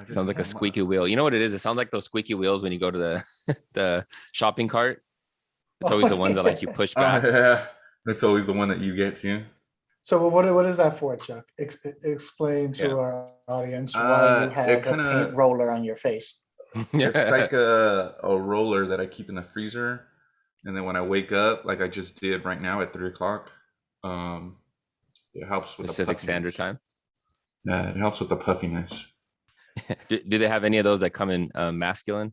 Sounds like a squeaky wheel. You know what it is? It sounds like those squeaky wheels when you go to the the shopping cart. It's always the one that like you push back. Yeah, it's always the one that you get to. So what is that for, Chuck? Explain to our audience why you It have a kind paint of roller on your face. it's like a roller that I keep in the freezer, and then when I wake up, like I just did right now at 3 o'clock, it helps with Pacific the Standard puffiness. Time. Yeah, it helps with the puffiness. Do they have any of those that come in masculine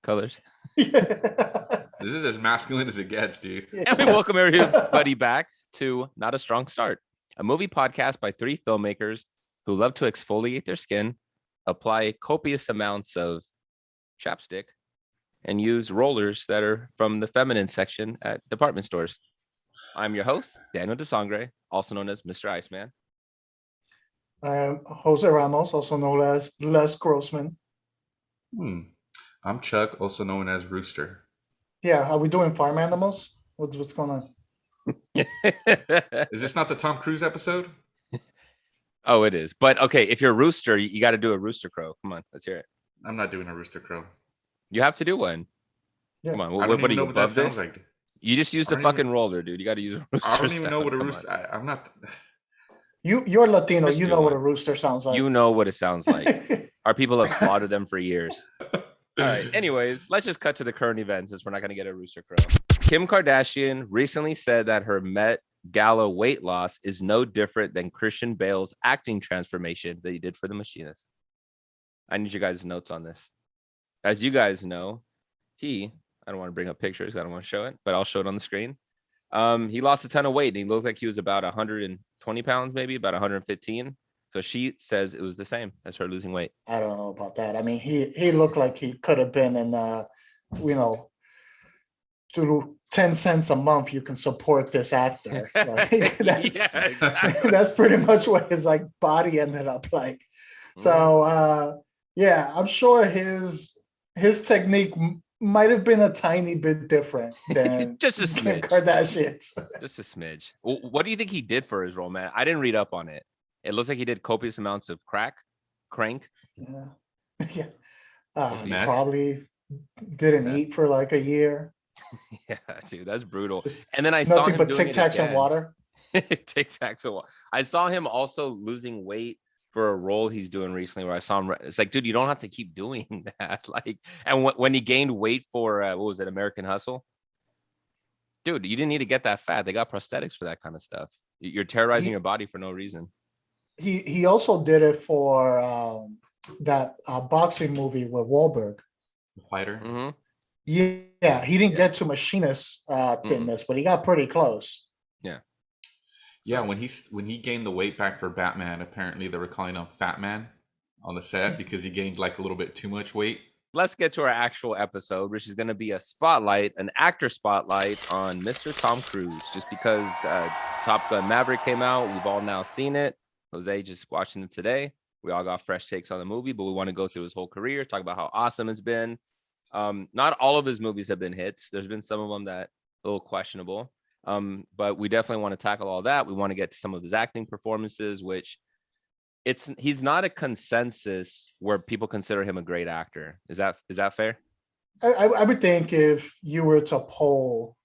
colors? This is as masculine as it gets, dude. And we welcome everybody back to Not a Strong Start, a movie podcast by three filmmakers who love to exfoliate their skin, apply copious amounts of chapstick, and use rollers that are from the feminine section at department stores. I'm your host, Daniel DeSangre, also known as Mr. Iceman. I'm Jose Ramos, also known as Les Grossman. I'm Chuck, also known as Rooster. Yeah, are we doing farm animals? What's going on? Is this not the Tom Cruise episode? Oh, it is. But okay, if you're a rooster, you got to do a rooster crow. Come on, let's hear it. I'm not doing a rooster crow. You have to do one. Yeah. Come on, I don't what are even know you what that above this? sounds like. You just used a fucking roller, dude. You got to use a rooster. I don't even know what a Come rooster. on. I'm not. You're Latino. Just You do know what one. a rooster sounds like. You know what it sounds like. Our people have slaughtered them for years. All right. Anyways, let's just cut to the current events since we're not going to get a rooster crow. Kim Kardashian recently said that her Met Gala weight loss is no different than Christian Bale's acting transformation that he did for The Machinist. I need you guys' notes on this. As you guys know, I don't want to bring up pictures. I don't want to show it, but I'll show it on the screen. He lost a ton of weight and he looked like he was about 120 pounds, maybe about 115. So she says it was the same as her losing weight. I don't know about that. I mean, he looked like he could have been in, through 10 cents a month, you can support this actor. Like, that's pretty much what his like body ended up like. So I'm sure his technique might have been a tiny bit different than just a Kim smidge. Kardashian's. Just a smidge. What do you think he did for his role, man? I didn't read up on it. It looks like he did copious amounts of crank. Yeah. Meth? Probably didn't eat for like a year. Yeah, dude, that's brutal. Just and then I saw nothing him but doing Tic Tacs and water. Tic Tacs and water. I saw him also losing weight for a role he's doing recently where I saw him. It's like, dude, you don't have to keep doing that. Like, and when he gained weight for what was it, American Hustle? Dude, you didn't need to get that fat. They got prosthetics for that kind of stuff. You're terrorizing your body for no reason. He also did it for that boxing movie with Wahlberg. The fighter. Mm-hmm. Yeah, he didn't get to machinist thinness, but he got pretty close. Yeah, when he gained the weight back for Batman, apparently they were calling him Fat Man on the set because he gained like a little bit too much weight. Let's get to our actual episode, which is going to be a spotlight, an actor spotlight on Mr. Tom Cruise. Just because Top Gun Maverick came out, we've all now seen it. Jose just watching it today. We all got fresh takes on the movie, but we want to go through his whole career, talk about how awesome it's been. Not all of his movies have been hits. There's been some of them that a little questionable. But we definitely want to tackle all that. We want to get to some of his acting performances, which he's not a consensus where people consider him a great actor. Is that fair? I would think if you were to poll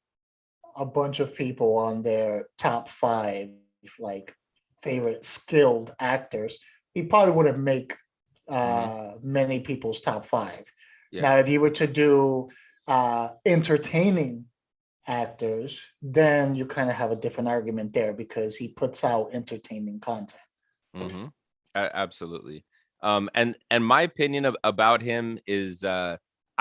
a bunch of people on their top 5 like favorite skilled actors, he probably wouldn't make many people's top 5. Yeah. Now, if you were to do entertaining actors, then you kind of have a different argument there because he puts out entertaining content. Mm-hmm. Absolutely. And my opinion about him is I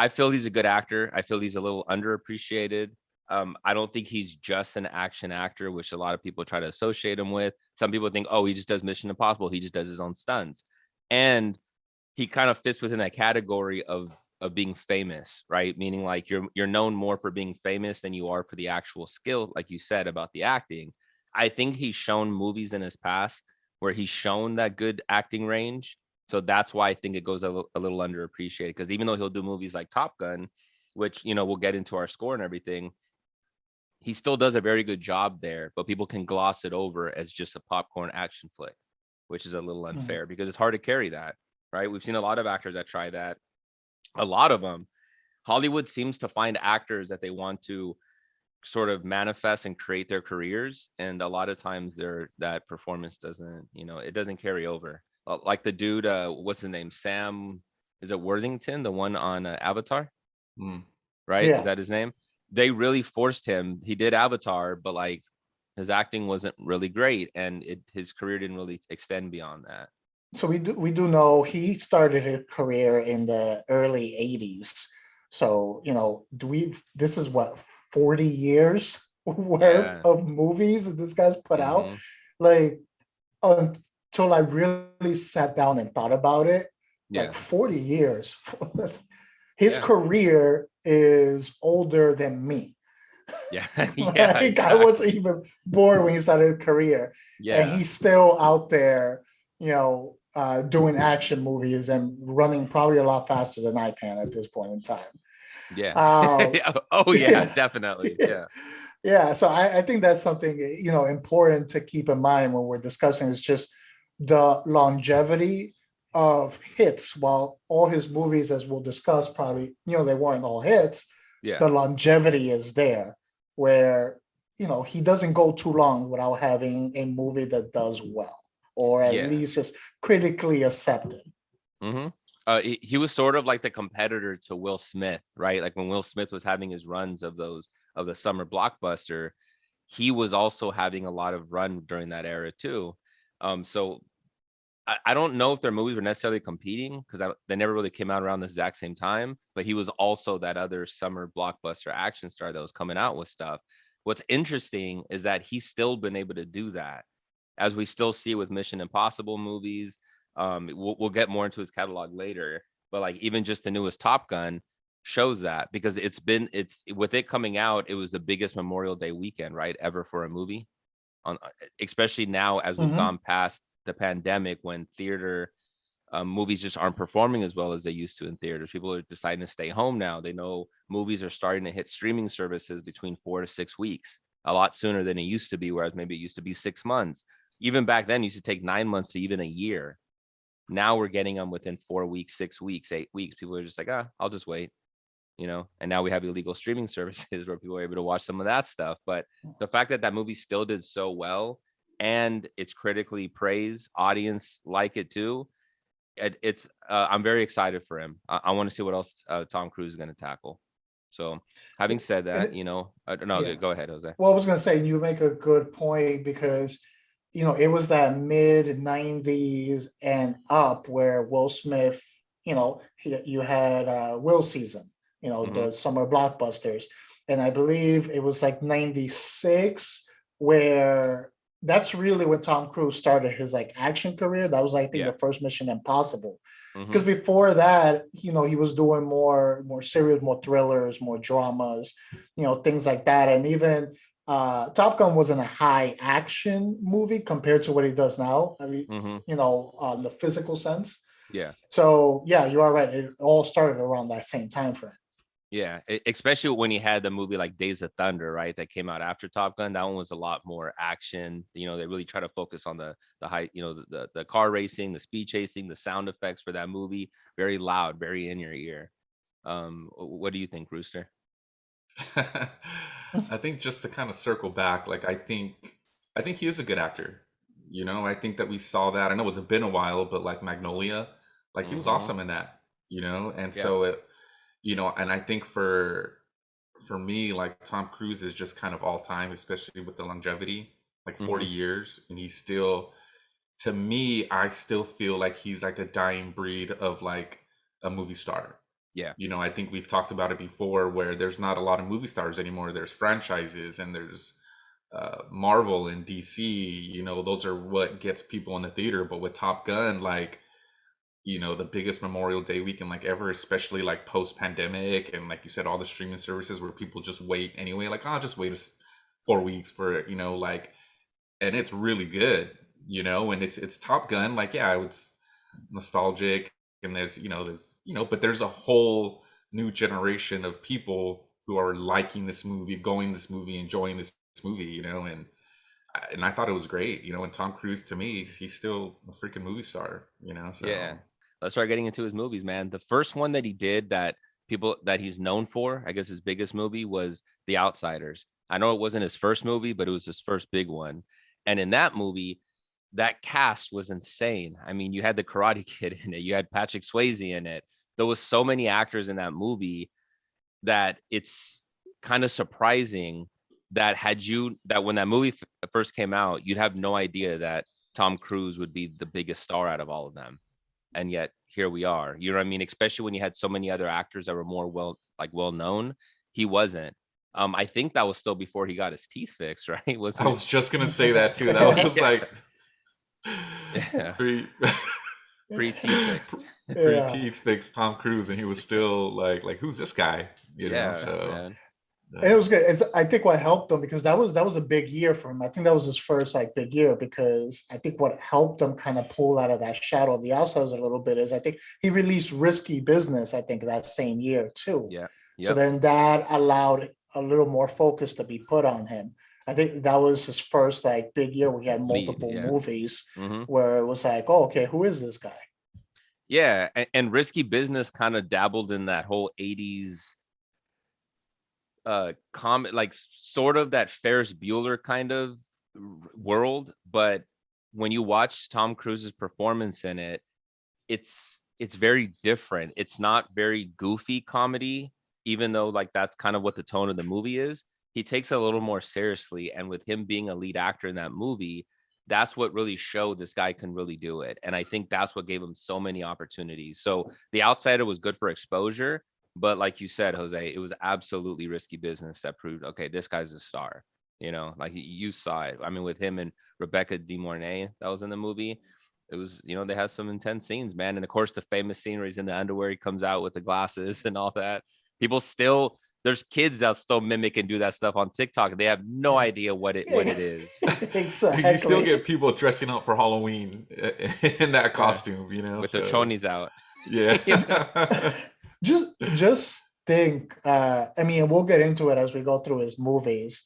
feel he's a good actor. I feel he's a little underappreciated. I don't think he's just an action actor, which a lot of people try to associate him with. Some people think, oh, he just does Mission Impossible. He just does his own stunts. And he kind of fits within that category of being famous, right? Meaning like you're known more for being famous than you are for the actual skill, like you said about the acting. I think he's shown movies in his past where he's shown that good acting range. So that's why I think it goes a little underappreciated, because even though he'll do movies like Top Gun, which, we'll get into our score and everything, he still does a very good job there, but people can gloss it over as just a popcorn action flick, which is a little unfair because it's hard to carry that. right? We've seen a lot of actors that try that. A lot of them. Hollywood seems to find actors that they want to sort of manifest and create their careers, and a lot of times that performance doesn't, it doesn't carry over. Like the dude, what's his name? Sam, is it Worthington, the one on Avatar? Mm. Right? Is Yeah. that his name? They really forced him. He did Avatar, but like his acting wasn't really great, and his career didn't really extend beyond that. So we do know he started his career in the early 80s. So, this is what, 40 years worth Yeah. of movies that this guy's put out. Hmm. Like, until I really sat down and thought about it, Yeah. like 40 years. His Yeah. career is older than me. Yeah. Yeah. Like, I wasn't Exactly. even born when he started his career, and Yeah. he's still out there, doing action movies and running probably a lot faster than I can at this point in time. Yeah. Um, Oh yeah, yeah, definitely. yeah, Yeah. yeah. So I think that's something important to keep in mind when we're discussing is just the longevity of hits. While all his movies, as we'll discuss, probably they weren't all hits, Yeah. the longevity is there, where he doesn't go too long without having a movie that does well, or at Yeah. least is critically accepted. Hmm. He was sort of like the competitor to Will Smith, right? Like when Will Smith was having his runs of the summer blockbuster, he was also having a lot of run during that era too. So I don't know if their movies were necessarily competing because they never really came out around the exact same time. But he was also that other summer blockbuster action star that was coming out with stuff. What's interesting is that he's still been able to do that, as we still see with Mission Impossible movies. We'll get more into his catalog later, but like even just the newest Top Gun shows that, because it's with it coming out, it was the biggest Memorial Day weekend, right, ever for a movie. On Especially now as we've Mhm. gone past the pandemic, when theater movies just aren't performing as well as they used to in theaters. People are deciding to stay home now. They know movies are starting to hit streaming services between 4 to 6 weeks, a lot sooner than it used to be, whereas maybe it used to be 6 months. Even back then, it used to take 9 months to even a year. Now we're getting them within 4 weeks, 6 weeks, 8 weeks. People are just like, I'll just wait. And now we have illegal streaming services where people are able to watch some of that stuff. But the fact that that movie still did so well, and it's critically praised, audience like it too, it's I'm very excited for him. I want to see what else Tom Cruise is going to tackle. So having said And that, no, yeah. go ahead, Jose. Well, I was going to say, you make a good point, because it was that mid 90s and up where Will Smith, you had Will Season, Hmm. the summer blockbusters. And I believe it was like 96 where that's really when Tom Cruise started his like action career. That was, I think, Yeah. the first Mission Impossible. Because Hmm. before that, he was doing more serious, more thrillers, more dramas, things like that. And even Top Gun wasn't a high action movie compared to what he does now, at least, Hmm. on the physical sense. Yeah. So yeah, you are right. It all started around that same time frame. Yeah, especially when he had the movie like Days of Thunder, right? That came out after Top Gun. That one was a lot more action. They really try to focus on the high, the car racing, the speed chasing, the sound effects for that movie. Very loud, very in your ear. What do you think, Rooster? I think just to kind of circle back, like I think he is a good actor. I think that we saw that. I know it's been a while, but like Magnolia, like he was Hmm. awesome in that. And Yeah. so and I think for me, like Tom Cruise is just kind of all time, especially with the longevity, like Hmm. 40 years, and he's still, to me, I still feel like he's like a dying breed of like a movie star. Yeah. I think we've talked about it before, where there's not a lot of movie stars anymore. There's franchises, and there's Marvel and DC. Those are what gets people in the theater. But with Top Gun, like, the biggest Memorial Day weekend like ever, especially like post pandemic, and like you said, all the streaming services where people just wait anyway. Like, I'll just wait 4 weeks for like, and it's really good. And it's Top Gun. Like, yeah, it's nostalgic, and but there's a whole new generation of people who are liking this movie, going this movie, enjoying this movie, and I thought it was great. And Tom Cruise, to me, he's still a freaking movie star. So Yeah. let's start getting into his movies, man. The first one that he did that he's known for, I guess his biggest movie was The Outsiders. I know it wasn't his first movie, but it was his first big one. And in that movie, that cast was insane. I mean, you had the Karate Kid in it, you had Patrick Swayze in it. There was so many actors in that movie that it's kind of surprising that when that movie first came out, you'd have no idea that Tom Cruise would be the biggest star out of all of them. And yet here we are. You know what I mean? Especially when you had so many other actors that were more well known. He wasn't. I think that was still before he got his teeth fixed, right? I was just gonna say that too. That was like pre teeth fixed. Pre teeth fixed Tom Cruise, and he was still like who's this guy? You know, so man. It was good. I think what helped him, because that was a big year for him. I think that was his first like big year, because I think what helped him kind of pull out of that shadow of The Outsiders a little bit is I think he released Risky Business, I think, that same year too. Yeah. Yep. So then that allowed a little more focus to be put on him. I think that was his first like big year where he had multiple movies where it was like, oh, okay, who is this guy? Yeah, and Risky Business kind of dabbled in that whole 80s comic, like sort of that Ferris Bueller kind of world, but when you watch Tom Cruise's performance in it, it's very different. It's not very goofy comedy, even though like that's kind of what the tone of the movie is. He takes it a little more seriously, and with him being a lead actor in that movie, that's what really showed this guy can really do it. And I think that's what gave him so many opportunities. So The Outsider was good for exposure, but like you said, Jose, it was absolutely Risky Business that proved, okay, this guy's a star. You know, like you saw it. I mean, with him and Rebecca De Mornay that was in the movie, it was, you know, they had some intense scenes, man. And of course, the famous scene where he's in the underwear, he comes out with the glasses and all that. People still, there's kids that still mimic and do that stuff on TikTok. They have no idea what it is. Exactly. You still get people dressing up for Halloween in that costume, you know, with their chonies out. Yeah. just think. I mean, we'll get into it as we go through his movies.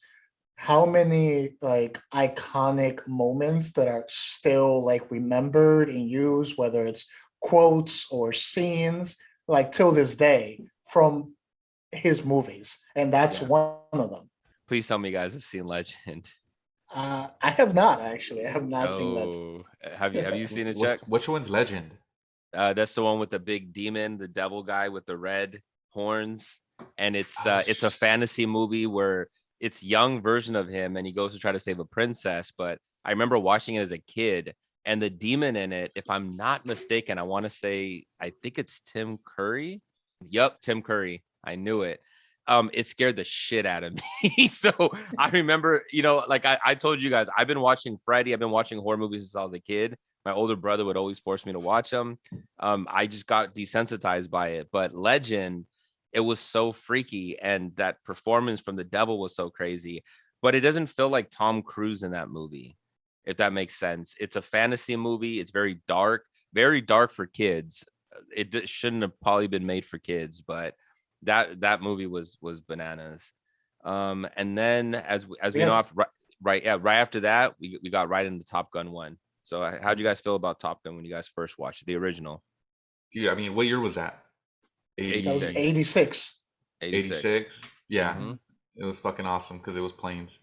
How many like iconic moments that are still like remembered and used, whether it's quotes or scenes, like till this day from his movies, and that's one of them. Please tell me you guys have seen Legend. I have not actually. I have not seen Legend. Have you seen it, Chuck? Which one's Legend? That's the one with the big demon, the devil guy with the red horns, and it's a fantasy movie where it's young version of him, and he goes to try to save a princess. But I remember watching it as a kid, and the demon in it, if I'm not mistaken, I think it's Tim Curry. Yep, Tim Curry. I knew it. It scared the shit out of me. So I remember, you know, like I told you guys, I've been watching Freddy. I've been watching horror movies since I was a kid. My older brother would always force me to watch them. I just got desensitized by it. But Legend, it was so freaky, and that performance from the devil was so crazy. But it doesn't feel like Tom Cruise in that movie, if that makes sense. It's a fantasy movie. It's very dark for kids. It shouldn't have probably been made for kids, but that movie was bananas. And then as we know, right after that, we got right into Top Gun 1. So how'd you guys feel about Top Gun when you guys first watched the original? Dude, I mean, what year was that? 86. 86. Yeah. It was fucking awesome because it was planes.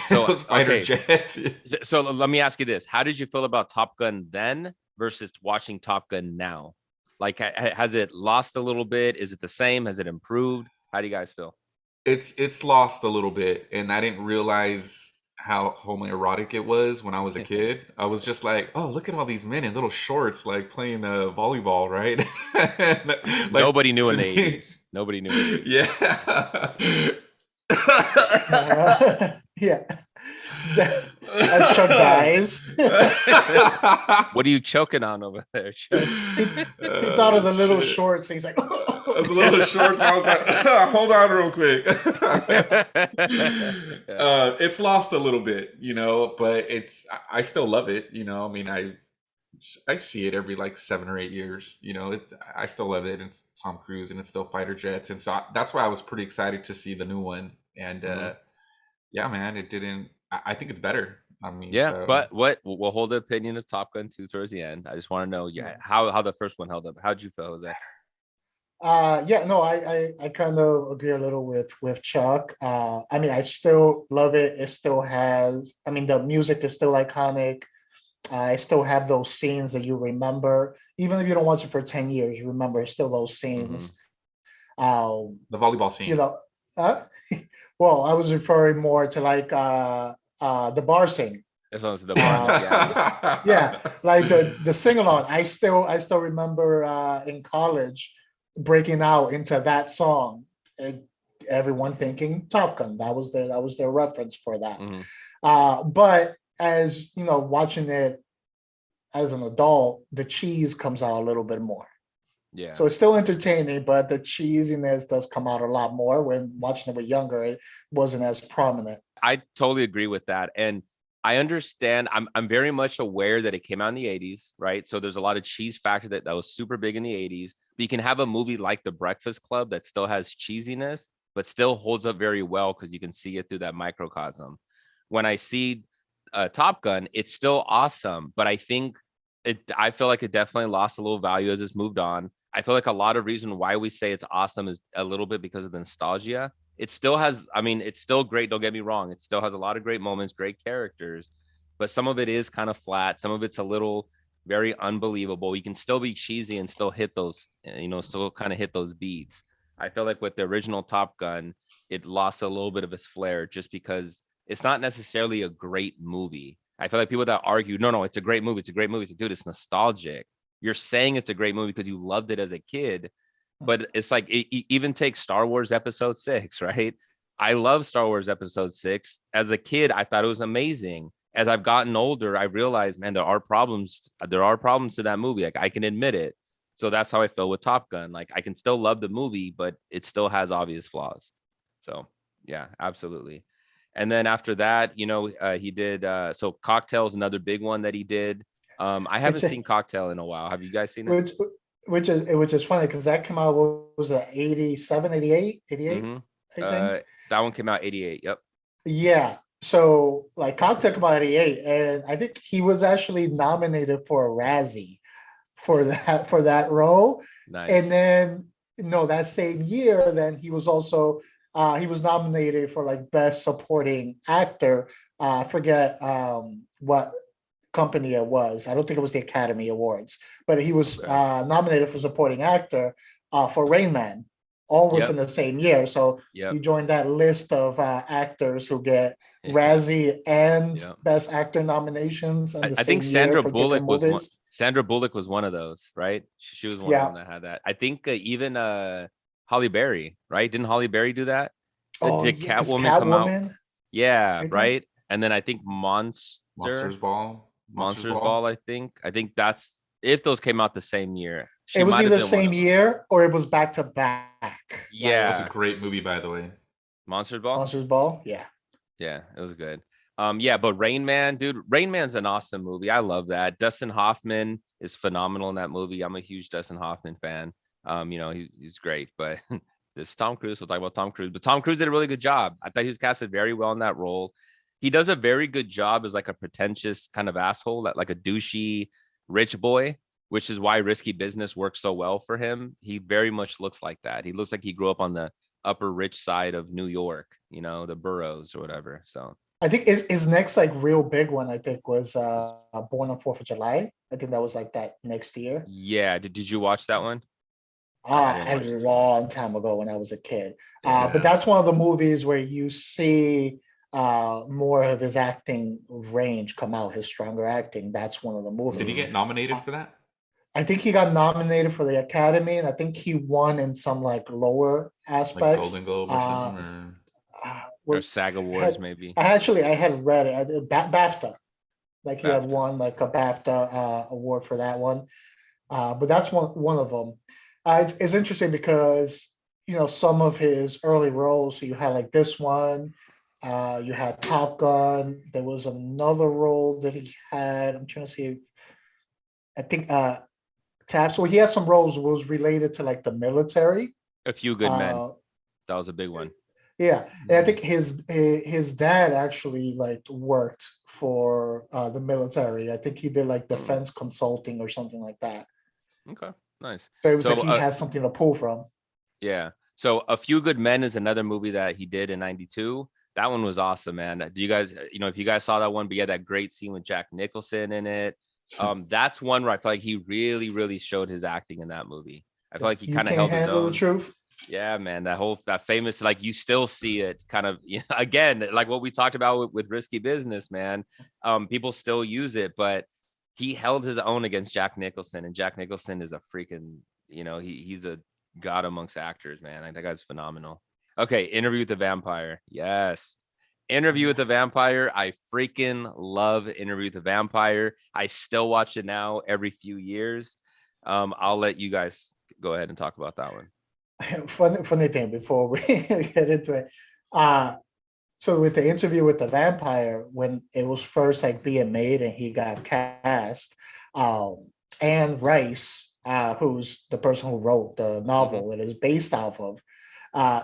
So it was fighter jets. So let me ask you this: how did you feel about Top Gun then versus watching Top Gun now? Like, has it lost a little bit? Is it the same? Has it improved? How do you guys feel? It's lost a little bit, and I didn't realize how homoerotic it was when I was a kid. I was just like, oh, look at all these men in little shorts, like playing volleyball, right? Like, nobody knew in the 80s. Nobody knew. Yeah. Yeah. As Chuck dies. What are you choking on over there, Chuck? He thought of the little shorts. He's like, those little shorts. I was like, hold on real quick. It's lost a little bit, you know, but I still love it. You know, I mean, I see it every like 7 or 8 years, you know, I still love it. It's Tom Cruise and it's still fighter jets. And so that's why I was pretty excited to see the new one. And yeah, man, I think it's better. I mean, Yeah, so but we'll hold the opinion of Top Gun 2 towards the end. I just want to know, yeah, how the first one held up. How'd you feel, Jose? Yeah, no, I kind of agree a little with Chuck. I mean, I still love it. It still has, I mean, the music is still iconic. I still have those scenes that you remember, even if you don't watch it for 10 years, you remember still those Mm-hmm. scenes. Um, the volleyball you scene. know, uh, well, I was referring more to like the bar scene. This one's the bar in the piano. Yeah, like the sing along. I still remember in college breaking out into that song. And everyone thinking Top Gun. That was their reference for that. Mm-hmm. But as you know, watching it as an adult, the cheese comes out a little bit more. Yeah. So it's still entertaining, but the cheesiness does come out a lot more. When watching it with younger, it wasn't as prominent. I totally agree with that. And I understand. I'm very much aware that it came out in the 80s, right? So there's a lot of cheese factor that was super big in the 80s. But you can have a movie like The Breakfast Club that still has cheesiness, but still holds up very well because you can see it through that microcosm. When I see Top Gun, it's still awesome, but I feel like it definitely lost a little value as it's moved on. I feel like a lot of reason why we say it's awesome is a little bit because of the nostalgia. It still has, I mean, it's still great. Don't get me wrong. It still has a lot of great moments, great characters, but some of it is kind of flat. Some of it's a little very unbelievable. You can still be cheesy and still hit those, still kind of hit those beats. I feel like with the original Top Gun, it lost a little bit of its flair just because it's not necessarily a great movie. I feel like people that argue, no, it's a great movie. It's a great movie. It's like, dude, it's nostalgic. You're saying it's a great movie because you loved it as a kid, but it's like even take Star Wars Episode 6, right? I love Star Wars Episode 6. As a kid, I thought it was amazing. As I've gotten older, I realized, man, there are problems. There are problems to that movie. Like, I can admit it. So that's how I feel with Top Gun. Like, I can still love the movie, but it still has obvious flaws. So yeah, absolutely. And then after that, he did so Cocktail is another big one that he did. I haven't Which seen Cocktail in a while. Have you guys seen it? which is funny because that came out, what was it, 87, 88, 88, Mm-hmm. I think. That one came out 88. Yep. Yeah. So like Cocktail came out 88, and I think he was actually nominated for a Razzie for that role. Nice. And then no, that same year, then he was nominated for like best supporting actor. I forget what company it was. I don't think it was the Academy Awards, but he was Okay. nominated for supporting actor for Rain Man, all Yep. within the same year. So Yep. he joined that list of actors who get Razzie and Yep. Best Actor nominations in the I think same year for different movies. Sandra Bullock was one of those, right? She was one of Yeah. them that had that. I think even Holly Berry, right? Didn't Holly Berry do that? Oh Did yeah, because Catwoman come out? Catwoman, Yeah, I think. right. And then I think Monsters Ball. Monsters Monsters Ball. Ball. I think that's if those came out the same year. It She was might have either been one same of them. year or it was back to back. That Like was a Yeah, great movie, by the way. Monsters Ball. Monsters Ball. Yeah. Yeah, it was good. Yeah, but Rain Man, dude, Rain Man's an awesome movie. I love that. Dustin Hoffman is phenomenal in that movie. I'm a huge Dustin Hoffman fan. He's great, but this is Tom Cruise. We'll talk about Tom Cruise, but Tom Cruise did a really good job. I thought he was casted very well in that role. He does a very good job as like a pretentious kind of asshole, like a douchey rich boy, which is why Risky Business works so well for him. He very much looks like that. He looks like he grew up on the upper rich side of New York, the boroughs or whatever. So I think his next like real big one, I think, was Born on 4th of July. I think that was like that next year. yeah, did you watch that one? I didn't A watch it. long time ago when I was a kid. Yeah. But that's one of the movies where you see more of his acting range come out, his stronger acting. That's one of the Did he movies. get nominated for that? I think he got nominated for the Academy, and I think he won in some like lower Like aspects. Golden Globe or something? Or Or Well, SAG I Awards, had, maybe. I had read it. BAFTA, like he had BAFTA. won like a BAFTA award for that one. But that's one of them. It's interesting because some of his early roles. So you had like this one. You had Top Gun. There was another role that he had. I'm trying to see. I think Taps. So he had some roles was related to like the military. A Few Good Men. Uh, That was a big one. Yeah, and I think his dad actually like worked for the military. I think he did like defense consulting or something like that. Okay, nice. So it was like So he had something to pull from. yeah. So A Few Good Men is another movie that he did in 92. That one was awesome, man. Do you guys, if you guys saw that one, but yeah, that great scene with Jack Nicholson in it. That's one where I feel like he really, really showed his acting in that movie. I feel like he You kind of can't held his handle the own. truth. Yeah, man. That famous, like you still see it kind of, again, like what we talked about with Risky Business, man. People still use it, but he held his own against Jack Nicholson, and Jack Nicholson is a freaking, he's a god amongst actors, man. I think that guy's phenomenal. Okay, Interview with the Vampire. Yes. Interview with the Vampire. I freaking love Interview with the Vampire. I still watch it now every few years. I'll let you guys go ahead and talk about that one. Funny thing before we get into it. So with the Interview with the Vampire, when it was first like being made and he got cast, Anne Rice, who's the person who wrote the novel it is based off of,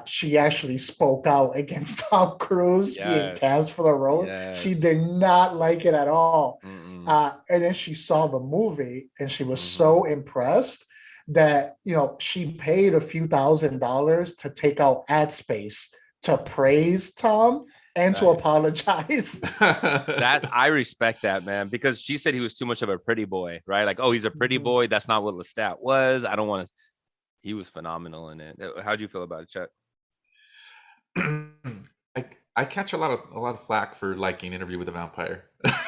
she actually spoke out against Tom Cruise being cast for the role. She did not like it at all. And then she saw the movie and she was so impressed that, she paid a few $1,000s to take out ad space to praise Tom and to apologize. That I respect that, man, because she said he was too much of a pretty boy, right? Like, oh, he's a pretty boy. That's not what Lestat was. I don't want to. He was phenomenal in it. How'd you feel about it, Chuck? I catch a lot of flack for liking Interview with the Vampire.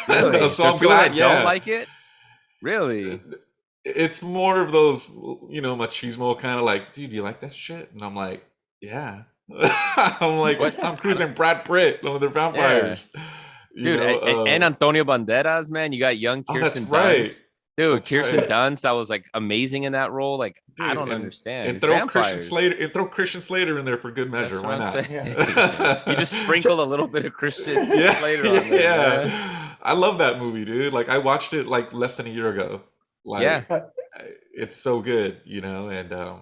Really? So I'm glad. Don't like it. Really? It's more of those, machismo kind of like, dude, you like that shit? And I'm like, yeah. I'm like, it's Tom Cruise and Brad Pitt. Oh, they're vampires. Dude, and Antonio Banderas, man. You got young Kirsten Dunst. Dude, That's Kirsten right. Dunst, that was like amazing in that role. Like, dude, I don't understand. And throw Christian Slater in there for good measure. Why not? You just sprinkle a little bit of Christian Slater on there. Yeah. I love that movie, dude. Like, I watched it like less than a year ago. Like, it's so good, and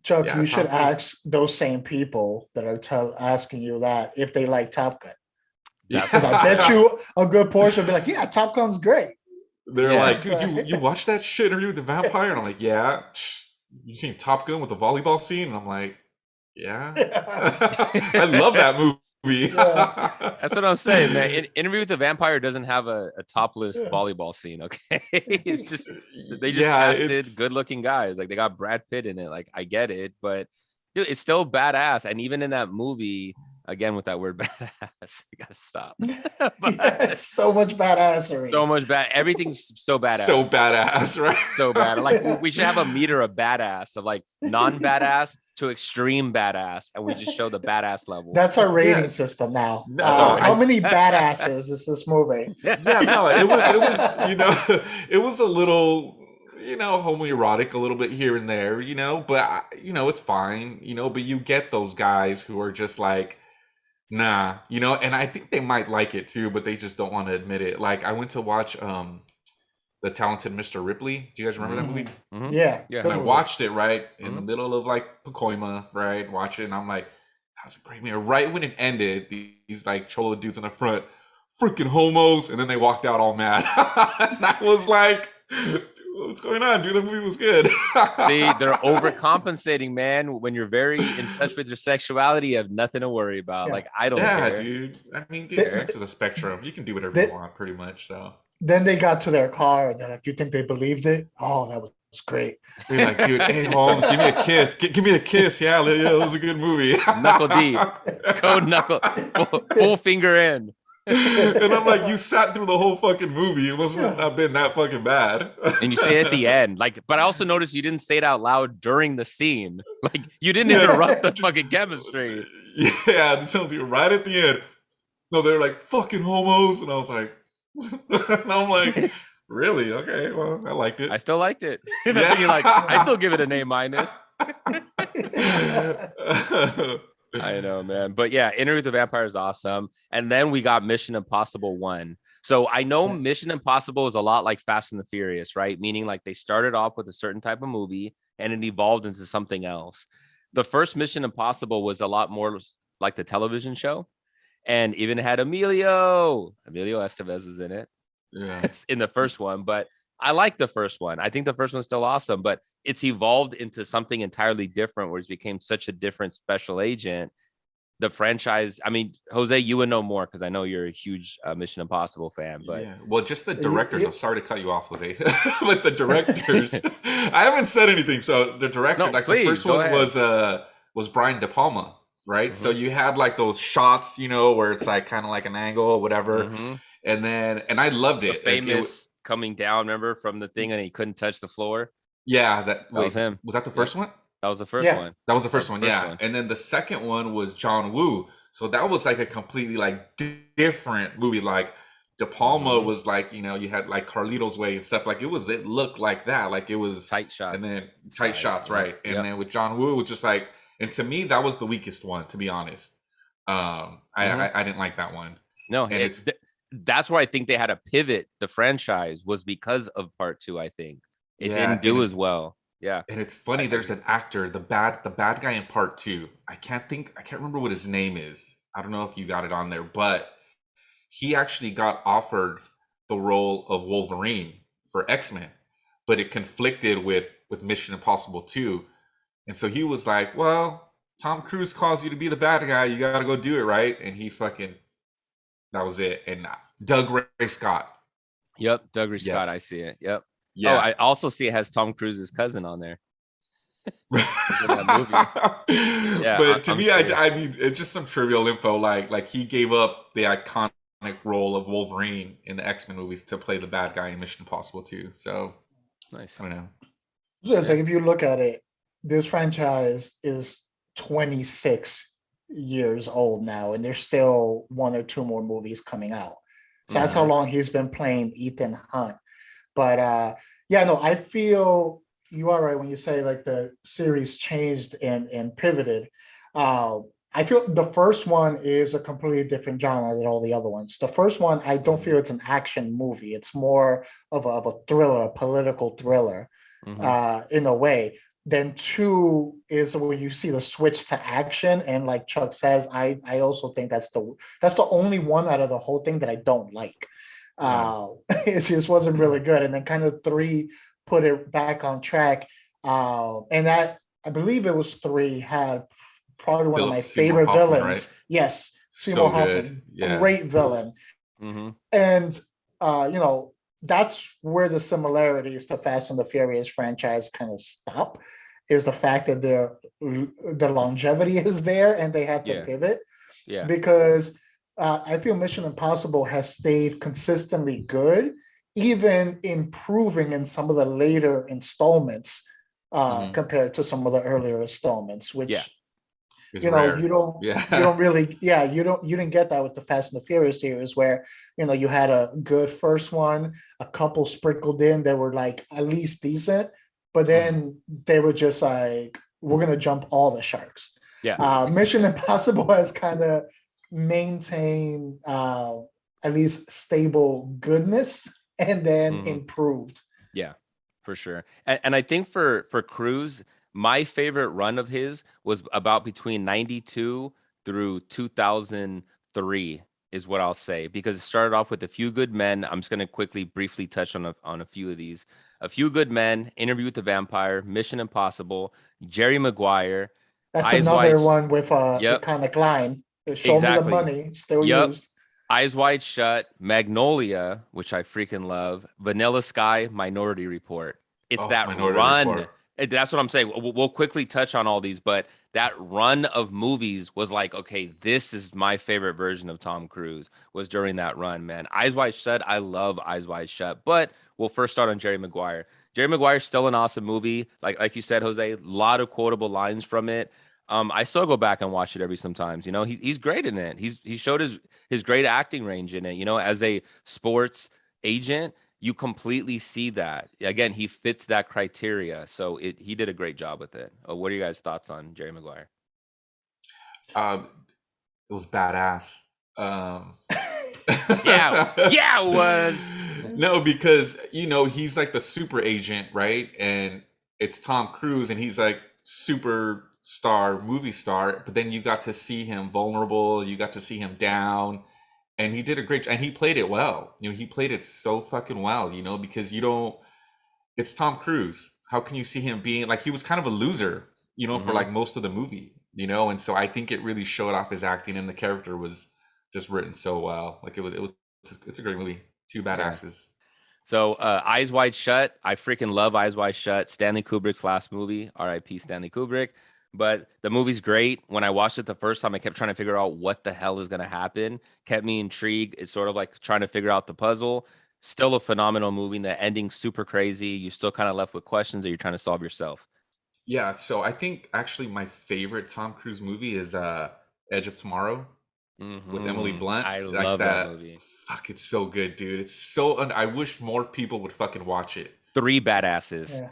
Chuck, you should ask those same people that are asking you that if they like Top Gun. Because I bet you a good portion will be like, yeah, Top Gun's great. They're like, dude, you watch that shit, Interview with the Vampire? And I'm like, yeah. You seen Top Gun with the volleyball scene? And I'm like, yeah. I love that movie. That's what I'm saying, man. Interview with the Vampire doesn't have a topless volleyball scene, okay? It's just they just casted good-looking guys. Like, they got Brad Pitt in it. Like, I get it, but dude, it's still badass. And even in that movie, again with that word badass, you gotta stop. It's so much badassery. So much bad. Everything's so badass. So badass, right? So bad. Like, we should have a meter of badass, of like non-badass to extreme badass, and we just show the badass level. That's our rating system now. How many badasses is this movie? No, it was it was a little homoerotic a little bit here and there, but it's fine, but you get those guys who are just like, nah, and I think they might like it too, but they just don't want to admit it. Like, I went to watch The Talented Mr. Ripley. Do you guys remember that movie? Yeah. And I watched it right in the middle of like Pacoima, right? Watch it, and I'm like, that's a great movie. Right when it ended, these like cholo dudes in the front, freaking homos, and then they walked out all mad. And I was like, what's going on, dude? The movie was good. See, they're overcompensating, man. When you're very in touch with your sexuality, you have nothing to worry about. Like, I don't care. Dude. I mean, sex is a spectrum. You can do whatever you want, pretty much. So then they got to their car and they're like, "You think they believed it? Oh, that was great." They're like, "Dude, hey Holmes, give me a kiss. Give me a kiss. Yeah, it was a good movie." Knuckle deep, code knuckle, full finger in. And I'm like, you sat through the whole fucking movie. It must have not been that fucking bad. And you say it at the end, like, but I also noticed you didn't say it out loud during the scene. Like, you didn't interrupt the fucking chemistry. Yeah, something right at the end. No, they're like fucking homos, and I was like, and I'm like, really? Okay, well, I liked it. I still liked it. You're like, I still give it an A-. I know, man. But yeah, Interview with the Vampire is awesome. And then we got Mission Impossible 1. So I know Mission Impossible is a lot like Fast and the Furious, right? Meaning like they started off with a certain type of movie and it evolved into something else. The first Mission Impossible was a lot more like the television show, and even had Emilio Estevez was in it. Yeah. It's in the first one, but I like the first one. I think the first one's still awesome, but it's evolved into something entirely different where he's became such a different special agent. The franchise, I mean, Jose, you would know more because I know you're a huge Mission Impossible fan, but Yeah. Well, just the Y- directors. y- I'm sorry to cut you off, Jose, but the directors. I haven't said anything. So the director, no, like the please first go one ahead. was Brian De Palma, right? So Mm-hmm. you had like those shots, where it's like kind of like an angle or whatever, Mm-hmm. and I loved The it. Like famous coming down, remember, from the thing and he couldn't touch the floor. yeah. That was Wait, him. was that the Yep. first one? That was the first Yeah. one. That was the That was first the one, first yeah. one. And then the second one was John Woo. So that was like a completely like different movie. Like De Palma Mm-hmm. was like, you had like Carlito's Way and stuff. Like it looked like that. Like it was, Tight shots. and then tight shots, Yep. right? And then with John Woo, it was just like, and to me, that was the weakest one, to be honest. I didn't like that one. No, And that's where I think they had to pivot the franchise was because of part two. I think it yeah, didn't do as well. Yeah. and it's funny. There's an actor, the bad guy in part two. I can't remember what his name is. I don't know if you got it on there, but he actually got offered the role of Wolverine for X-Men, but it conflicted with Mission Impossible 2. And so he was like, "Well, Tom Cruise calls you to be the bad guy. You got to go do it, right?" And he fucking that was it. And Doug Ray Scott. Yep. Doug Scott. Yes. I see it. Yep. Yeah. Oh, I also see it has Tom Cruise's cousin on there. that Yeah, But to I'm me, sure. I mean, it's just some trivial info. Like he gave up the iconic role of Wolverine in the X-Men movies to play the bad guy in Mission Impossible 2. So Nice. I don't know. So it's like if you look at it, this franchise is 26 years old now, and there's still one or two more movies coming out. So that's how Mhm. long he's been playing Ethan Hunt. But yeah, no, I feel you are right when you say like the series changed and pivoted. I feel the first one is a completely different genre than all the other ones. The first one, I don't feel it's an action movie. It's more of a thriller, a political thriller, Mhm. in a way. Then two is when you see the switch to action, and like Chuck says, I also think that's the only one out of the whole thing that I don't like. Yeah. It just wasn't really good. And then kind of three put it back on track. And that I believe it was three had probably one of Philip my Seymour favorite Hoffman, villains. right? Yes, Seymour So good. Hoffman, Yeah. great villain. Mhm. And you know, that's where the similarities to Fast and the Furious franchise kind of stop, is the fact that the longevity is there and they had to Yeah. pivot. Yeah. Because I feel Mission Impossible has stayed consistently good, even improving in some of the later installments Mhm. compared to some of the earlier installments, which Yeah. It's you know rare. Yeah. you don't really you didn't get that with the Fast and the Furious series, where you had a good first one, a couple sprinkled in that were like at least decent, but then they were just like, we're gonna jump all the sharks. Yeah. Mission Impossible has kind of maintained at least stable goodness and then Mhm. improved. Yeah, for sure. And I think for Cruz, my favorite run of his was about between 92 through 2003 is what I'll say, because it started off with A Few Good Men. I'm just going to quickly briefly touch on a few of these. A Few Good Men, Interview with the Vampire, Mission Impossible, Jerry Maguire, That's Eyes another Wide. one with a Yep, iconic line. Show me the exactly. money, still Yep. used. Eyes Wide Shut, Magnolia, which I freaking love, Vanilla Sky, Minority Report. It's Oh, that Minority run. Report. That's what I'm saying. We'll quickly touch on all these, but that run of movies was like, okay, this is my favorite version of Tom Cruise was during that run, man. Eyes Wide Shut, I love Eyes Wide Shut, but we'll first start on Jerry Maguire. Jerry Maguire's still an awesome movie. Like you said, Jose, a lot of quotable lines from it. I still go back and watch it every sometimes. He's great in it. He showed his great acting range in it. As a sports agent, you completely see that. Again, he fits that criteria. So he did a great job with it. What are you guys' thoughts on Jerry Maguire? It was badass. Yeah, it was. No, because he's like the super agent, right? And it's Tom Cruise, and he's like super star, movie star, but then you got to see him vulnerable, you got to see him down, and he did a great and he played it well. He played it so fucking well, because you don't it's Tom Cruise. How can you see him being like he was kind of a loser, for Mhm. like most of the movie, and so I think it really showed off his acting and the character was just written so well. Like it's a great movie. Two Yeah. badasses. So Eyes Wide Shut. I freaking love Eyes Wide Shut. Stanley Kubrick's last movie. R.I.P. Stanley Kubrick. But the movie's great. When I watched it the first time, I kept trying to figure out what the hell is going to happen. Kept me intrigued. It's sort of like trying to figure out the puzzle. Still a phenomenal movie. The ending's super crazy. You still kind of left with questions that you're trying to solve yourself. Yeah, so I think actually my favorite Tom Cruise movie is Edge of Tomorrow with Emily Blunt. I Like love that that. movie. Fuck, it's so good, dude. It's so I wish more people would fucking watch it. Three badasses. Yeah.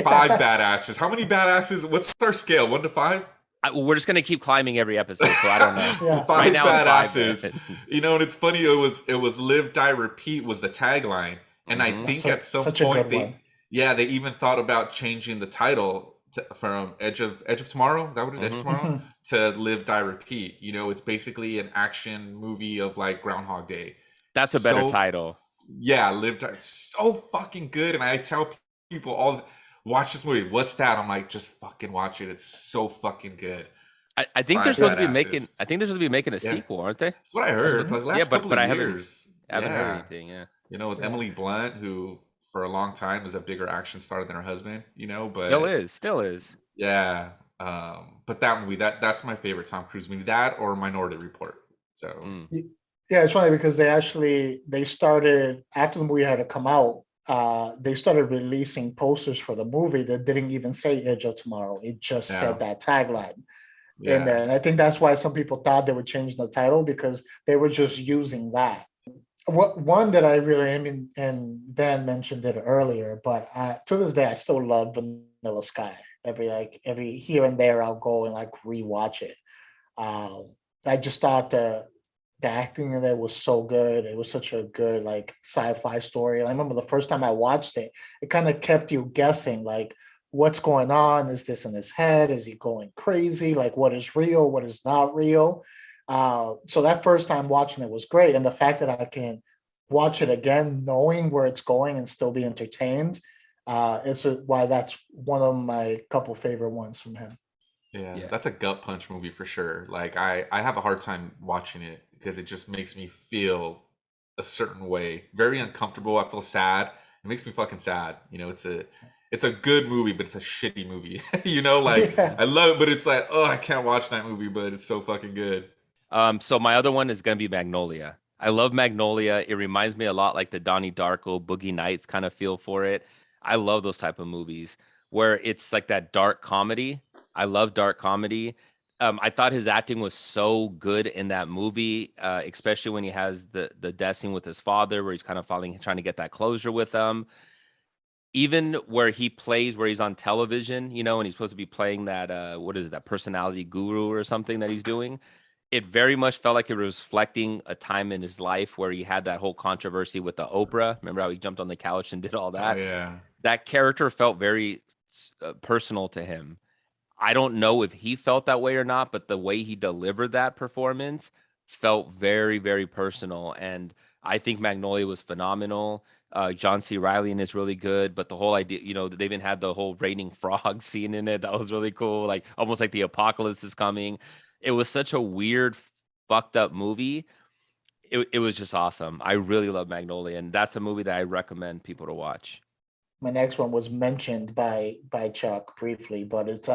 Five badasses. How many badasses? What's our scale? 1 to 5? We're just gonna keep climbing every episode, so I don't know. Yeah. Five Right now it's five. badasses. And it's funny. It was live, die, repeat was the tagline, and I Mhm. think at some Such a point good one. they even thought about changing the title from Edge of Tomorrow. Is that what it is? Edge of Mhm. Tomorrow Mhm. to live, die, repeat. It's basically an action movie of like Groundhog Day. That's a better So title. yeah, live, die, so fucking good. And I tell people watch this movie. What's that? I'm like, just fucking watch it. It's so fucking good. I think they're Five supposed to be badasses. making. I think they're supposed to be making a Yeah. sequel, aren't they? That's what I heard what- for the yeah, last couple but of I years. haven't heard Yeah. anything. Yeah, With Yeah. Emily Blunt, who for a long time was a bigger action star than her husband, but still is. yeah. But that movie, that's my favorite Tom Cruise movie. That or Minority Report. So Mm. Yeah, it's funny because they started after the movie had to come out. They started releasing posters for the movie that didn't even say Edge of Tomorrow. It just Yeah. said that tagline in there. yeah. And I think that's why some people thought they would change the title because they were just using that. What one that I really and Dan mentioned it earlier, but to this day I still love Vanilla Sky. Every here and there I'll go and like rewatch it. I just thought the acting in there was so good. It was such a good like sci-fi story. I remember the first time I watched it, it kind of kept you guessing like what's going on? Is this in his head? Is he going crazy? Like what is real? What is not real? So that first time watching it was great. And the fact that I can watch it again, knowing where it's going and still be entertained, why that's one of my couple favorite ones from him. Yeah, that's a gut punch movie for sure. Like I have a hard time watching it because it just makes me feel a certain way, very uncomfortable. I feel sad. It makes me fucking sad. It's a good movie, but it's a shitty movie. Like Yeah. I love it, but it's like, oh, I can't watch that movie, but it's so fucking good. So my other one is gonna be Magnolia. I love Magnolia. It reminds me a lot like the Donnie Darko, Boogie Nights kind of feel for it. I love those type of movies where it's like that dark comedy. I love dark comedy. I thought his acting was so good in that movie, especially when he has the death scene with his father, where he's kind of trying to get that closure with him. Even where he plays, where he's on television, and he's supposed to be playing that what is it, that personality guru or something that he's doing. It very much felt like it was reflecting a time in his life where he had that whole controversy with the Oprah. Remember how he jumped on the couch and did all Oh that? yeah. That character felt very personal to him. I don't know if he felt that way or not, but the way he delivered that performance felt very, very personal. And I think Magnolia was phenomenal. John C. Riley is really good, but the whole idea, they even had the whole raining frog scene in it. That was really cool. Like almost like the apocalypse is coming. It was such a weird, fucked up movie. It was just awesome. I really love Magnolia, and that's a movie that I recommend people to watch. My next one was mentioned by Chuck briefly, but it's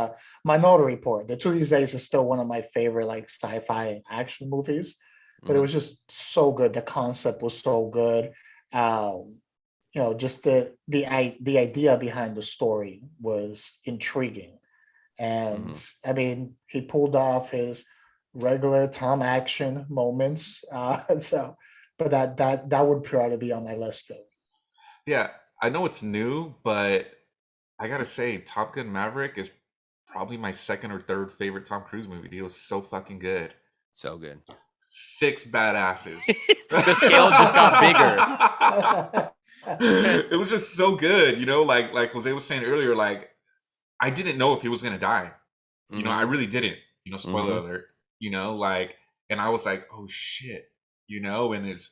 Minority Report. The Two These Days is still one of my favorite like sci-fi and action movies, but it Mhm. was just so good. The concept was so good. Um, just the idea behind the story was intriguing, and Mhm. I mean he pulled off his regular Tom action moments. So, but that would probably be on my list too. Yeah, I know it's new, but I gotta say, Top Gun Maverick is probably my second or third favorite Tom Cruise movie. It was so fucking good. So good. Six badasses. The scale just got bigger. It was just so good, like Jose was saying earlier. Like I didn't know if he was gonna die. You know, I Mhm. really didn't. You know, spoiler Mhm. alert. You know, like, and I was like, oh shit. You know, and it's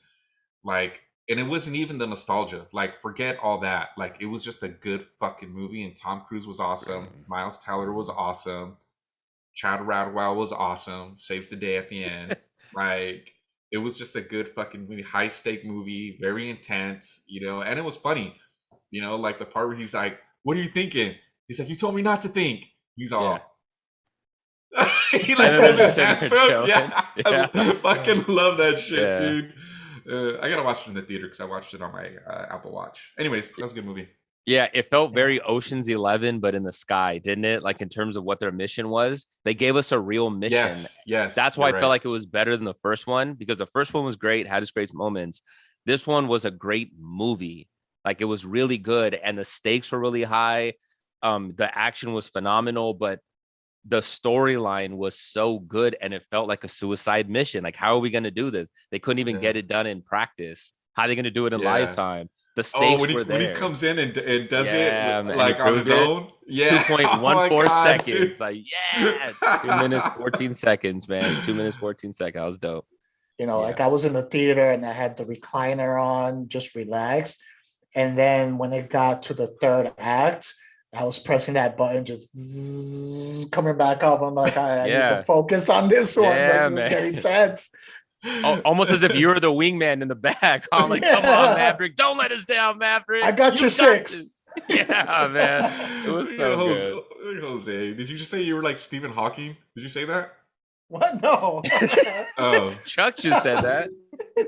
like, and it wasn't even the nostalgia. Like, forget all that. Like, it was just a good fucking movie. And Tom Cruise was awesome. Bro. Miles Teller was awesome. Chad Radwell was awesome. Saves the day at the end. Like, it was just a good fucking movie, high stake movie, very intense, you know, and it was funny. You know, like the part where he's like, "What are you thinking?" He's like, "You told me not to think." He's Yeah. all he And like then they're throws his just sitting there hands up. chilling. Yeah, Yeah. I fucking love that shit, Yeah. dude. I gotta watch it in the theater because I watched it on my Apple Watch. Anyways, that was a good movie. Yeah, it felt Yeah. very Ocean's 11, but in the sky, didn't it? Like in terms of what their mission was, they gave us a real mission. Yes, That's why you're I felt right. like it was better than the first one because the first one was great, had its great moments. This one was a great movie. Like it was really good, and the stakes were really high. The action was phenomenal, but the storyline was so good, and it felt like a suicide mission. Like, how are we going to do this? They couldn't even Yeah, get it done in practice. How are they going to do it in live yeah. time? The Oh, stakes were when he there. comes in and does it Yeah, and he like on his proved it. own. Yeah. Oh my 2.14 god, dude. seconds. Like, yeah, 2 minutes, 14 seconds, man. 2 minutes, 14 seconds. That was dope. Yeah. Like I was in the theater and I had the recliner on, just relaxed. And then when it got to the third act, I was pressing that button, just coming back up. I'm like, all right, I need to Yeah. focus on this one. Like, Yeah, this is getting man. tense. Almost as if you were the wingman in the back. I'm like, come on, Maverick. Don't let us down, Maverick. I got your six. This. Yeah, man. It was so good. Jose, did you just say you were like Stephen Hawking? Did you say that? What? No. Oh, Chuck just said that.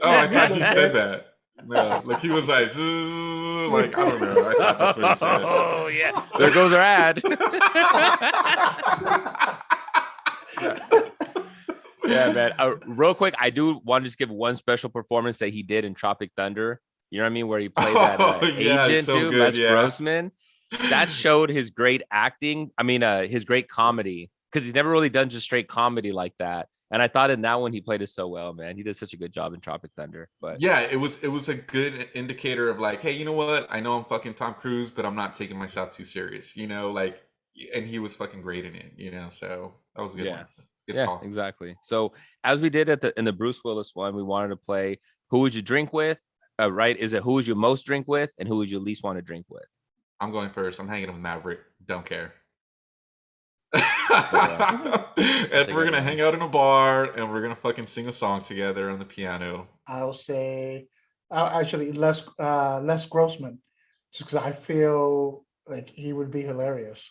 I thought he said that. No, like he was like, like I don't know. I thought that's what he said. Oh yeah, there goes our ad. Yeah, man. Real quick, I do want to just give one special performance that he did in Tropic Thunder. You know what I mean? Where he played that yeah, agent so dude, good, Les yeah. Grossman. That showed his great acting. I mean, his great comedy, because he's never really done just straight comedy like that. And I thought in that one he played it so well, man. He did such a good job in Tropic Thunder. But yeah, it was a good indicator of like, hey, you know what? I know I'm fucking Tom Cruise, but I'm not taking myself too serious. You know, like, and he was fucking great in it. You know, so that was a good yeah, one. Good yeah, call. exactly. So as we did in the Bruce Willis one, we wanted to play who would you drink with? Right? Is it who would you most drink with, and who would you least want to drink with? I'm going first. I'm hanging with Maverick. Don't care. That's And a we're good gonna one. hang out in a bar and we're gonna fucking sing a song together on the piano. I'll say, actually, Les Grossman, just because I feel like he would be hilarious.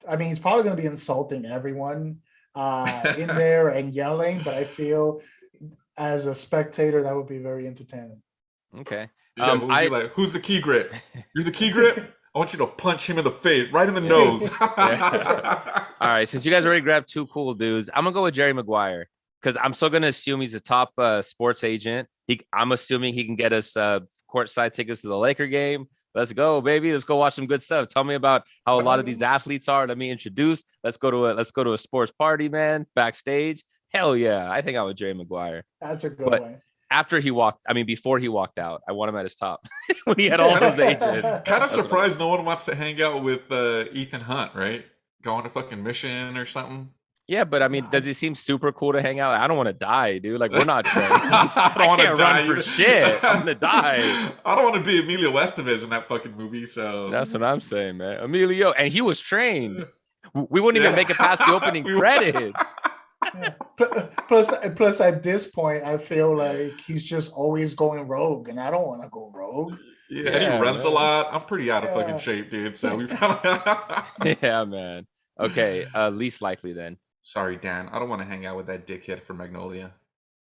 I mean, he's probably going to be insulting everyone in there and yelling, but I feel as a spectator that would be very entertaining. Okay. Yeah, what was he like? Who's the key grip? You're the key grip? I want you to punch him in the face, right in the nose. Yeah. All right. Since you guys already grabbed two cool dudes, I'm gonna go with Jerry Maguire because I'm still gonna assume he's a top sports agent. I'm assuming he can get us courtside tickets to the Laker game. Let's go, baby. Let's go watch some good stuff. Tell me about how a lot of these athletes are. Let me introduce. Let's go to a sports party, man. Backstage. Hell yeah. I think I would Jerry Maguire. That's a good one. Before he walked out, I want him at his top when he had all those agents. Kind of surprised no one wants to hang out with Ethan Hunt, right? Go on a fucking mission or something. Yeah, but I mean, does it seem super cool to hang out? I don't want to die, dude. Like we're not trained. I don't want to die for shit. I'm gonna die. I don't want to be Emilio Estevez in that fucking movie. So that's what I'm saying, man. Emilio, and he was trained. We wouldn't even make it past the opening credits. Yeah. Plus, at this point, I feel like he's just always going rogue, and I don't want to go rogue. Yeah, and he runs a lot. I'm pretty out of fucking shape, dude. So we probably. Yeah, man. Okay, least likely then. Sorry, Dan. I don't want to hang out with that dickhead from Magnolia.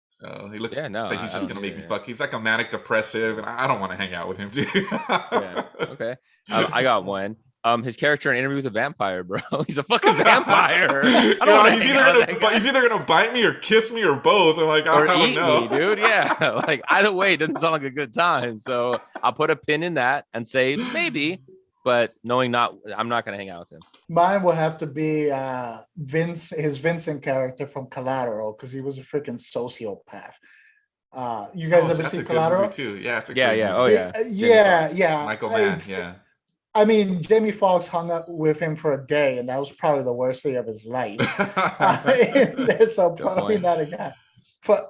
So he looks like he's just gonna make me fuck. He's like a manic depressive, and I don't want to hang out with him, dude. Yeah. Okay. I got one. His character in Interview with a Vampire, bro. He's a fucking vampire. He's either gonna bite me or kiss me or both. And like, I don't know, me, dude. Yeah. Like either way, it doesn't sound like a good time. So I'll put a pin in that and say maybe, but I'm not gonna hang out with him. Mine will have to be his Vincent character from Collateral, because he was a freaking sociopath. You guys ever see Collateral? Too. Yeah, it's a yeah. great Oh movie. yeah. Yeah. Michael Mann. Yeah. I mean, Jamie Foxx hung up with him for a day, and that was probably the worst day of his life. So probably not a guy.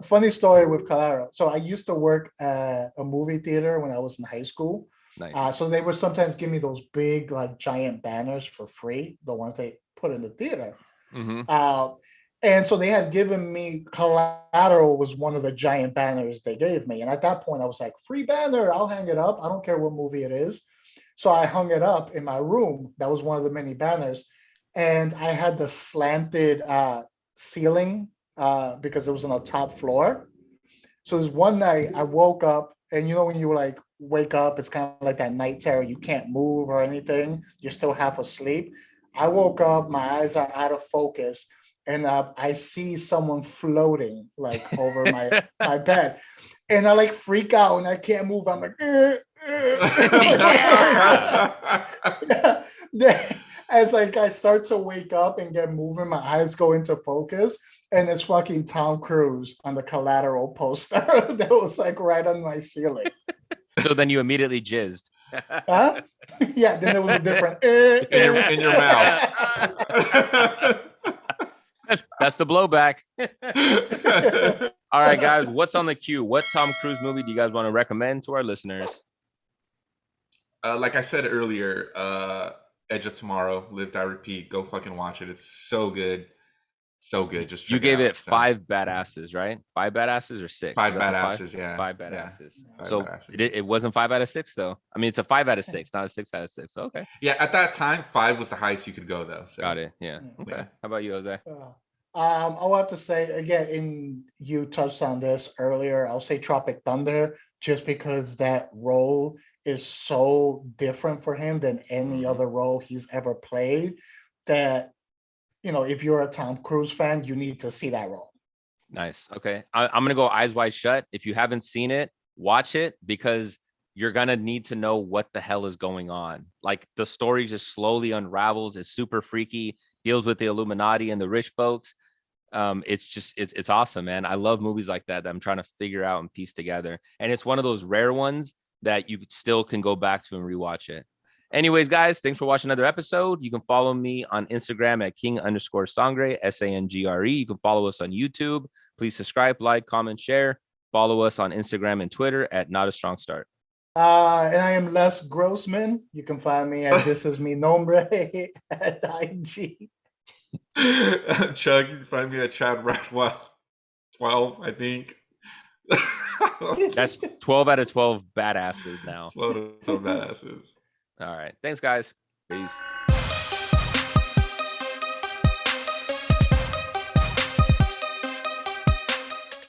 Funny story with Calero. So I used to work at a movie theater when I was in high school. Nice. So they would sometimes give me those big, like giant banners for free, the ones they put in the theater. And so they had given me Collateral was one of the giant banners they gave me. And at that point, I was like, free banner, I'll hang it up. I don't care what movie it is. So I hung it up in my room. That was one of the many banners. And I had the slanted ceiling because it was on the top floor. So this one night I woke up, and you know when you like wake up, it's kind of like that night terror. You can't move or anything. You're still half asleep. I woke up, my eyes are out of focus, and I see someone floating like over my bed, and I like freak out and I can't move. I'm like, yeah. As like I start to wake up and get moving, my eyes go into focus, and it's fucking Tom Cruise on the Collateral poster that was like right on my ceiling. So then you immediately jizzed. Huh? Yeah, then there was a different in your mouth. That's the blowback. All right, guys, what's on the queue? What Tom Cruise movie do you guys want to recommend to our listeners? Like I said earlier, Edge of Tomorrow, Live Die Repeat. Go fucking watch it. It's so good. So good. Just you gave it 5 badasses, right? 5 badasses or 6? 5 badasses, yeah. 5 badasses. Yeah. So it wasn't 5 out of 6 though. I mean, it's a 5 out of 6, not a 6 out of 6. Okay. Yeah, at that time, 5 was the highest you could go though. So. Got it. Yeah. Okay. Yeah. How about you, Jose? I'll have to say again, you touched on this earlier. I'll say Tropic Thunder, just because that role is so different for him than any other role he's ever played. That, you know, if you're a Tom Cruise fan, you need to see that role. Nice. Okay. I'm going to go Eyes Wide Shut. If you haven't seen it, watch it, because you're going to need to know what the hell is going on. Like the story just slowly unravels. It's super freaky, deals with the Illuminati and the rich folks. It's awesome, man. I love movies like that I'm trying to figure out and piece together. And it's one of those rare ones that you still can go back to and rewatch it. Anyways, guys, thanks for watching another episode. You can follow me on Instagram at king_sangre, SANGRE. You can follow us on YouTube. Please subscribe, like, comment, share. Follow us on Instagram and Twitter at Not a Strong Start. And I am Les Grossman. You can find me at This Is Me Nombre at IG. Chug, you can find me at Chad Radwell 12, I think. That's 12 out of 12 badasses now. 12 out of 12 badasses. All right. Thanks, guys. Peace.